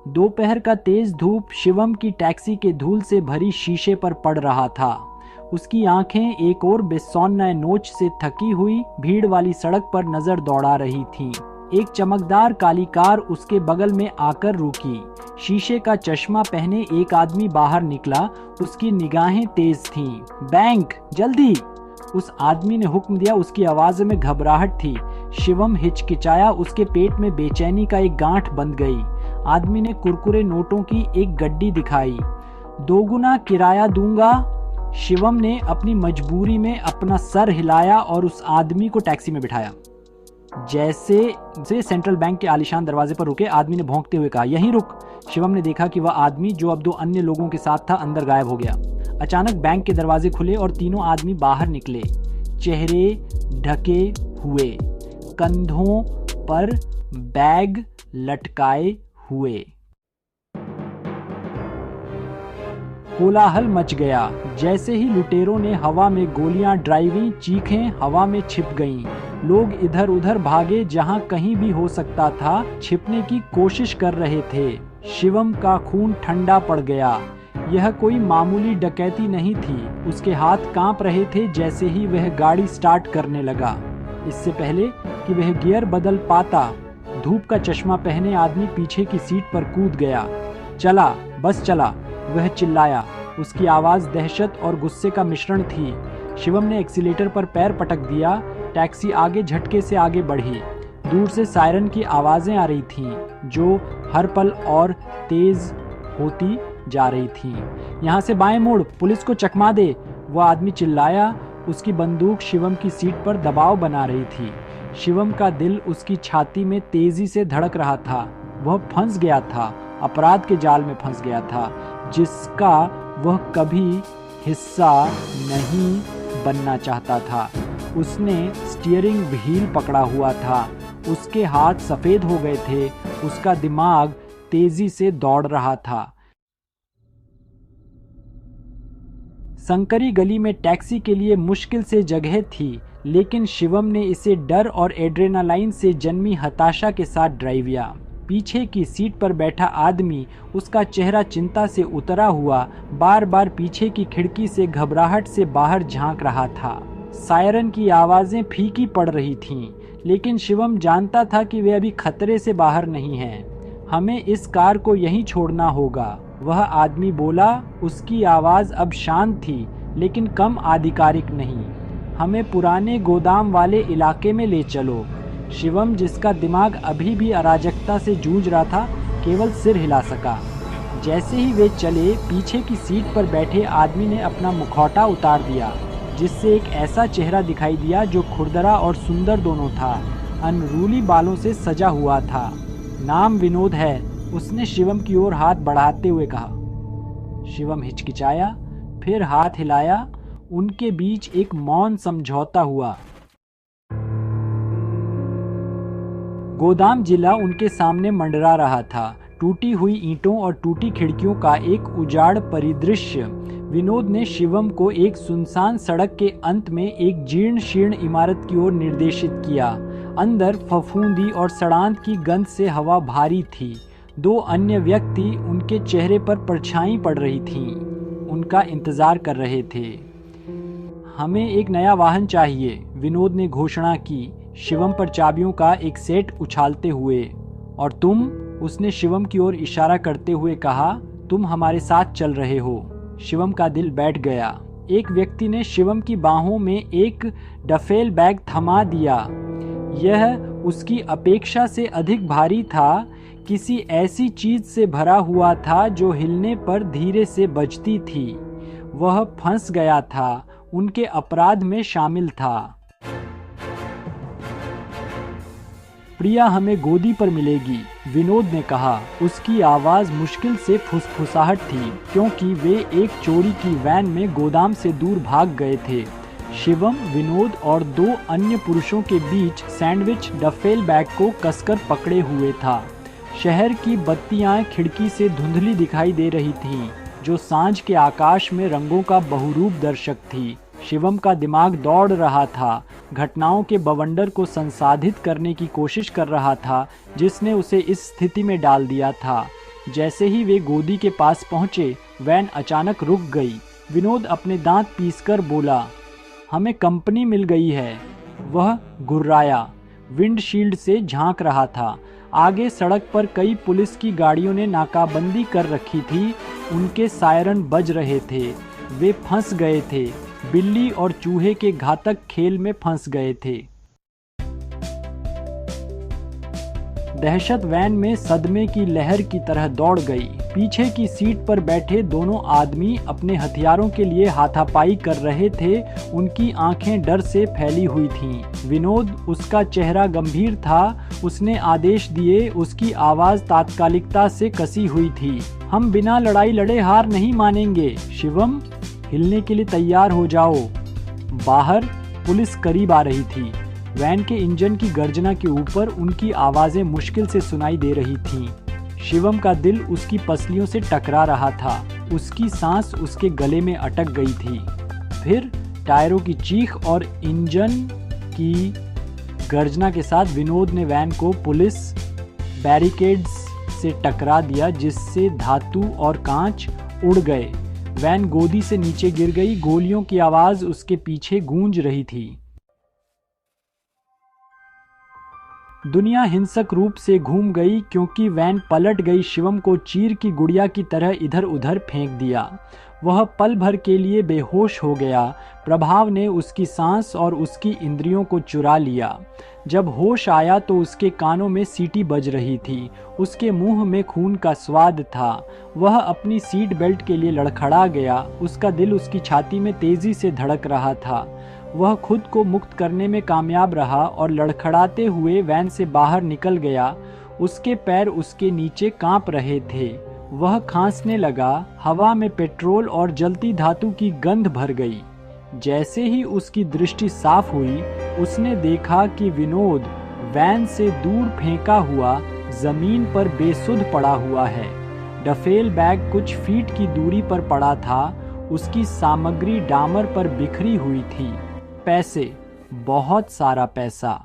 दोपहर का तेज धूप शिवम की टैक्सी के धूल से भरी शीशे पर पड़ रहा था। उसकी आंखें एक और बेसौन्ना नोच से थकी हुई भीड़ वाली सड़क पर नजर दौड़ा रही थीं। एक चमकदार काली कार उसके बगल में आकर रुकी। शीशे का चश्मा पहने एक आदमी बाहर निकला। उसकी निगाहें तेज थीं। बैंक, जल्दी! उस आदमी ने हुक्म दिया। उसकी आवाज में घबराहट थी। शिवम हिचकिचाया। उसके पेट में बेचैनी का एक गांठ बंध गई। आदमी ने कुरकुरे नोटों की एक गड्डी दिखाई। 2 गुना किराया दूंगा। शिवम ने अपनी मजबूरी में अपना सर हिलाया और उस आदमी को टैक्सी में बिठाया। जैसे सेंट्रल बैंक के आलीशान दरवाजे पर रुके, आदमी ने भौंकते हुए कहा, यहीं रुक। शिवम ने देखा कि वह आदमी जो अब 2 अन्य लोगों के साथ था अंदर गायब हो गया। अचानक बैंक के दरवाजे खुले और तीनों आदमी बाहर निकले, चेहरे ढके हुए, कंधों पर बैग लटकाए हुए। कोलाहल मच गया। जैसे ही लुटेरों ने हवा में गोलियां ड्राइवी, चीखें हवा में छिप गईं। लोग इधर उधर भागे, जहां कहीं भी हो सकता था छिपने की कोशिश कर रहे थे। शिवम का खून ठंडा पड़ गया। यह कोई मामूली डकैती नहीं थी। उसके हाथ कांप रहे थे जैसे ही वह गाड़ी स्टार्ट करने लगा। इससे पहले कि वह गियर बदल पाता, धूप का चश्मा पहने आदमी पीछे की सीट पर कूद गया। चला, बस चला, वह चिल्लाया। उसकी आवाज दहशत और गुस्से का मिश्रण थी। शिवम ने एक्सीलेटर पर पैर पटक दिया। टैक्सी आगे झटके से आगे बढ़ी। दूर से सायरन की आवाजें आ रही थीं, जो हर पल और तेज होती जा रही थीं। यहाँ से बाएं मोड़, पुलिस को चकमा दे, वह आदमी चिल्लाया। उसकी बंदूक शिवम की सीट पर दबाव बना रही थी। शिवम का दिल उसकी छाती में तेजी से धड़क रहा था। वह फंस गया था, अपराध के जाल में फंस गया था, जिसका वह कभी हिस्सा नहीं बनना चाहता था। उसने स्टीयरिंग व्हील पकड़ा हुआ था। उसके हाथ सफेद हो गए थे। उसका दिमाग तेजी से दौड़ रहा था। संकरी गली में टैक्सी के लिए मुश्किल से जगह थी, लेकिन शिवम ने इसे डर और एड्रेनालाइन से जन्मी हताशा के साथ ड्राइव किया। पीछे की सीट पर बैठा आदमी, उसका चेहरा चिंता से उतरा हुआ, बार बार पीछे की खिड़की से घबराहट से बाहर झांक रहा था। सायरन की आवाजें फीकी पड़ रही थीं, लेकिन शिवम जानता था कि वे अभी खतरे से बाहर नहीं हैं। हमें इस कार को यहीं छोड़ना होगा, वह आदमी बोला। उसकी आवाज अब शांत थी, लेकिन कम आधिकारिक नहीं। हमें पुराने गोदाम वाले इलाके में ले चलो। शिवम, जिसका दिमाग अभी भी अराजकता से जूझ रहा था, केवल सिर हिला सका। जैसे ही वे चले, पीछे की सीट पर बैठे आदमी ने अपना मुखौटा उतार दिया, जिससे एक ऐसा चेहरा दिखाई दिया जो खुरदरा और सुंदर दोनों था। अनरूली बालों से सजा हुआ था। नाम विनोद है, उसने शिवम की ओर हाथ बढ़ाते हुए कहा। शिवम हिचकिचाया, फिर हाथ हिलाया। उनके बीच एक मौन समझौता हुआ। गोदाम जिला उनके सामने मंडरा रहा था, टूटी हुई ईंटों और टूटी खिड़कियों का एक उजाड़ परिदृश्य। विनोद ने शिवम को एक सुनसान सड़क के अंत में एक जीर्ण शीर्ण इमारत की ओर निर्देशित किया। अंदर फफूंदी और सड़ांत की गंध से हवा भारी थी। 2 अन्य व्यक्ति उनके चेहरे पर परछाई पड़ रही थीं, उनका इंतजार कर रहे थे। हमें एक नया वाहन चाहिए, विनोद ने घोषणा की, शिवम पर चाबियों का एक सेट उछालते हुए। और तुम, उसने शिवम की ओर इशारा करते हुए कहा, तुम हमारे साथ चल रहे हो। शिवम का दिल बैठ गया। एक व्यक्ति ने शिवम की बाहों में एक डफेल बैग थमा दिया। यह उसकी अपेक्षा से अधिक भारी था, किसी ऐसी चीज से भरा हुआ था जो हिलने पर धीरे से बजती थी। वह फंस गया था, उनके अपराध में शामिल था। प्रिया हमें गोदी पर मिलेगी, विनोद ने कहा। उसकी आवाज मुश्किल से फुसफुसाहट थी, क्योंकि वे एक चोरी की वैन में गोदाम से दूर भाग गए थे। शिवम, विनोद और 2 अन्य पुरुषों के बीच सैंडविच डफेल बैग को कसकर पकड़े हुए था। शहर की बत्तियां खिड़की से धुंधली दिखाई दे रही थीं, जो सांझ के आकाश में रंगों का बहुरूप दर्शक थी। शिवम का दिमाग दौड़ रहा था, घटनाओं के बवंडर को संसाधित करने की कोशिश कर रहा था, जिसने उसे इस स्थिति में डाल दिया था। जैसे ही वे गोदी के पास पहुंचे, वैन अचानक रुक गई। विनोद अपने दांत पीसकर बोला, हमें कंपनी मिल गई है। वह गुर्राया, विंडशील्ड से झांक रहा था। आगे सड़क पर कई पुलिस की गाड़ियों ने नाकाबंदी कर रखी थी। उनके सायरन बज रहे थे। वे फंस गए थे, बिल्ली और चूहे के घातक खेल में फंस गए थे। दहशत वैन में सदमे की लहर की तरह दौड़ गई। पीछे की सीट पर बैठे दोनों आदमी अपने हथियारों के लिए हाथापाई कर रहे थे। उनकी आंखें डर से फैली हुई थीं। विनोद, उसका चेहरा गंभीर था। उसने आदेश दिए। उसकी आवाज तात्कालिकता से कसी हुई थी। हम बिना लड़ाई लड़े हार नहीं मानेंगे। शिवम, हिलने के लिए तैयार हो जाओ। बाहर पुलिस करीब आ रही थी। वैन के इंजन की गर्जना के ऊपर उनकी आवाजें मुश्किल से सुनाई दे रही थीं। शिवम का दिल उसकी पसलियों से टकरा रहा था। उसकी सांस उसके गले में अटक गई थी। फिर टायरों की चीख और इंजन की गर्जना के साथ विनोद ने वैन को पुलिस बैरिकेड्स से टकरा दिया, जिससे धातु और कांच उड़ गए। वैन गोदी से नीचे गिर गई। गोलियों की आवाज उसके पीछे गूंज रही थी। दुनिया हिंसक रूप से घूम गई क्योंकि वैन पलट गई। शिवम को चीर की गुड़िया की तरह इधर उधर फेंक दिया। वह पल भर के लिए बेहोश हो गया। प्रभाव ने उसकी सांस और उसकी इंद्रियों को चुरा लिया। जब होश आया तो उसके कानों में सीटी बज रही थी। उसके मुंह में खून का स्वाद था। वह अपनी सीट बेल्ट के लिए लड़खड़ा गया। उसका दिल उसकी छाती में तेजी से धड़क रहा था। वह खुद को मुक्त करने में कामयाब रहा और लड़खड़ाते हुए वैन से बाहर निकल गया। उसके पैर उसके नीचे कांप रहे थे। वह खांसने लगा। हवा में पेट्रोल और जलती धातु की गंध भर गई। जैसे ही उसकी दृष्टि साफ हुई, उसने देखा कि विनोद वैन से दूर फेंका हुआ जमीन पर बेसुध पड़ा हुआ है। डफेल बैग कुछ फीट की दूरी पर पड़ा था। उसकी सामग्री डामर पर बिखरी हुई थी। पैसे, बहुत सारा पैसा।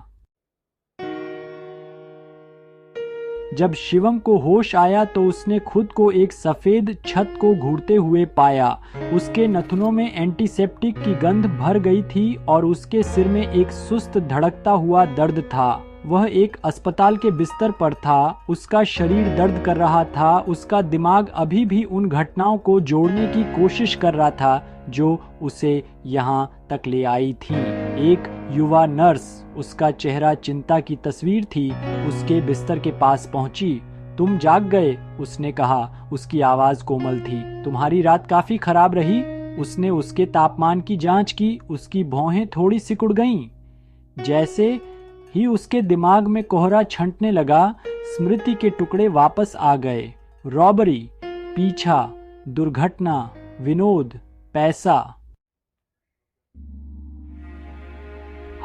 जब शिवम को होश आया तो उसने खुद को एक सफेद छत को घूरते हुए पाया। उसके नथुनों में एंटीसेप्टिक की गंध भर गई थी और उसके सिर में एक सुस्त धड़कता हुआ दर्द था। वह एक अस्पताल के बिस्तर पर था। उसका शरीर दर्द कर रहा था। उसका दिमाग अभी भी उन घटनाओं को जोड़ने की कोशिश कर रहा था जो उसे यहाँ तक ले आई थी। एक युवा नर्स, उसका चेहरा चिंता की तस्वीर थी, उसके बिस्तर के पास पहुंची। तुम जाग गए, उसने कहा। उसकी आवाज कोमल थी। तुम्हारी रात काफी खराब रही। उसने उसके तापमान की जांच की। उसकी भौहें थोड़ी सिकुड़ गईं। जैसे ही उसके दिमाग में कोहरा छंटने लगा, स्मृति के टुकड़े वापस आ गए। रॉबरी, पीछा, दुर्घटना, विनोद, पैसा।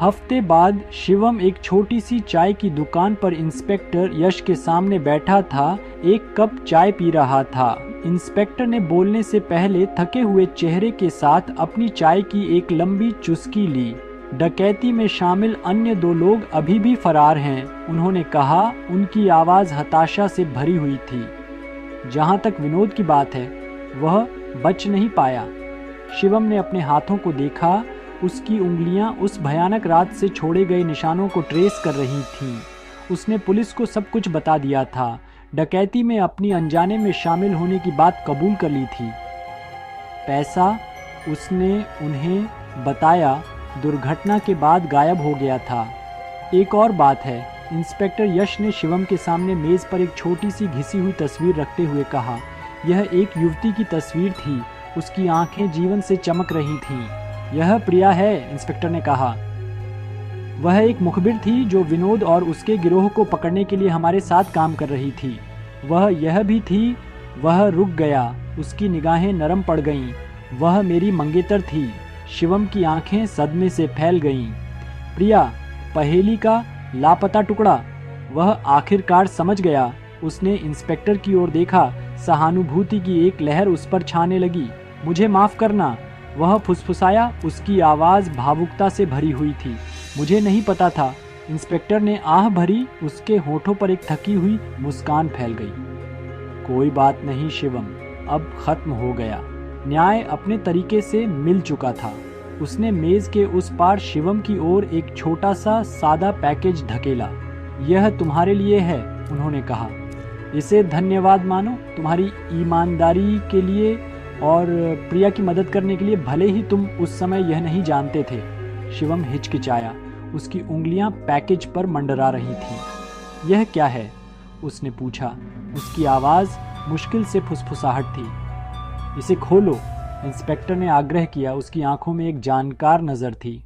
हफ्ते बाद शिवम एक छोटी सी चाय की दुकान पर इंस्पेक्टर यश के सामने बैठा था। एक कप चाय पी रहा था। इंस्पेक्टर ने बोलने से पहले थके हुए चेहरे के साथ अपनी चाय की एक लंबी चुस्की ली। डकैती में शामिल अन्य 2 लोग अभी भी फरार हैं, उन्होंने कहा। उनकी आवाज हताशा से भरी हुई थी। जहां तक विनोद की बात है, वह बच नहीं पाया। शिवम ने अपने हाथों को देखा। उसकी उंगलियां उस भयानक रात से छोड़े गए निशानों को ट्रेस कर रही थीं। उसने पुलिस को सब कुछ बता दिया था। डकैती में अपनी अनजाने में शामिल होने की बात कबूल कर ली थी। पैसा, उसने उन्हें बताया, दुर्घटना के बाद गायब हो गया था। एक और बात है, इंस्पेक्टर यश ने शिवम के सामने मेज पर एक छोटी सी घिसी हुई तस्वीर रखते हुए कहा। यह एक युवती की तस्वीर थी। उसकी आंखें जीवन से चमक रही थीं। यह प्रिया है, इंस्पेक्टर ने कहा। वह एक मुखबिर थी जो विनोद और उसके गिरोह को पकड़ने के लिए हमारे साथ काम कर रही थी। वह यह भी थी। वह रुक गया। उसकी निगाहें नरम पड़ गईं। वह मेरी मंगेतर थी। शिवम की आंखें सदमे से फैल गईं। प्रिया, पहेली का लापता टुकड़ा। वह आखिरकार समझ गया। उसने इंस्पेक्टर की ओर देखा। सहानुभूति की एक लहर उस पर छाने लगी। मुझे माफ करना, वह फुसफुसाया। उसकी आवाज भावुकता से भरी हुई थी। मुझे नहीं पता था। इंस्पेक्टर ने आह भरी। उसके होठों पर एक थकी हुई मुस्कान फैल गई। कोई बात नहीं शिवम, अब खत्म हो गया। न्याय अपने तरीके से मिल चुका था। उसने मेज के उस पार शिवम की ओर एक छोटा सा सादा पैकेज धकेला। यह तुम्हारे लिए है, उन्होंने कहा। इसे धन्यवाद मानो, तुम्हारी ईमानदारी के लिए और प्रिया की मदद करने के लिए, भले ही तुम उस समय यह नहीं जानते थे। शिवम हिचकिचाया। उसकी उंगलियां पैकेज पर मंडरा रही थीं। यह क्या है? उसने पूछा। उसकी आवाज़ मुश्किल से फुसफुसाहट थी। इसे खोलो, इंस्पेक्टर ने आग्रह किया। उसकी आंखों में एक जानकार नज़र थी।